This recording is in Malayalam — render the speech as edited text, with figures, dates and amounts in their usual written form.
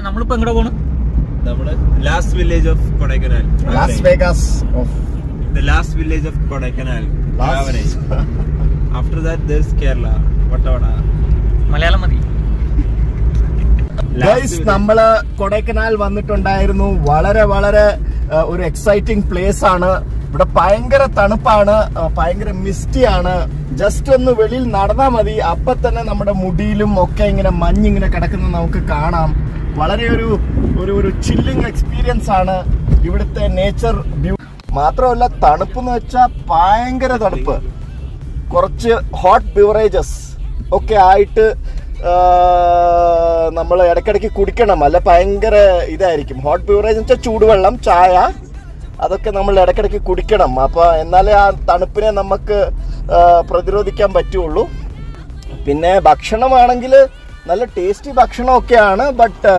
നമ്മളിപ്പോ എങ്ങോട്ട് പോണു? നമ്മള് last village of Kodaikanal, Las Vegas of the last village of Kodaikanal, Palavane. After that there's Kerala, Vattavada. Malayalam മതി. ഗൈസ്, നമ്മള് കൊടൈക്കനാൽ വന്നിട്ടുണ്ടായിരുന്നു. വളരെ വളരെ ഒരു എക്സൈറ്റിംഗ് പ്ലേസ് ആണ്. ഇവിടെ ഭയങ്കര തണുപ്പാണ്, ഭയങ്കര മിസ്റ്റിയാണ്. ജസ്റ്റ് ഒന്ന് വെളിയിൽ നടന്നാൽ മതി, അപ്പൊ തന്നെ നമ്മുടെ മുടിയിലും ഒക്കെ ഇങ്ങനെ മഞ്ഞിങ്ങനെ കിടക്കുന്നത് നമുക്ക് കാണാം. വളരെ ഒരു ചില്ലിങ് എക്സ്പീരിയൻസ് ആണ് ഇവിടുത്തെ നേച്ചർ ബ്യൂട്ടി. മാത്രമല്ല തണുപ്പ് എന്ന് വെച്ചാൽ ഭയങ്കര തണുപ്പ്. കുറച്ച് ഹോട്ട് ബിവറേജസ് ഒക്കെ ആയിട്ട് നമ്മൾ ഇടയ്ക്കിടയ്ക്ക് കുടിക്കണം, അല്ല ഭയങ്കര ഇതായിരിക്കും. ഹോട്ട് ബിവറേജ് എന്ന് വെച്ചാൽ ചൂടുവെള്ളം, ചായ, അതൊക്കെ നമ്മൾ ഇടയ്ക്കിടയ്ക്ക് കുടിക്കണം. അപ്പോൾ എന്നാലേ ആ തണുപ്പിനെ നമുക്ക് പ്രതിരോധിക്കാൻ പറ്റുള്ളൂ. പിന്നെ ഭക്ഷണമാണെങ്കിൽ നല്ല ടേസ്റ്റി ഭക്ഷണമൊക്കെയാണ്. ബട്ട്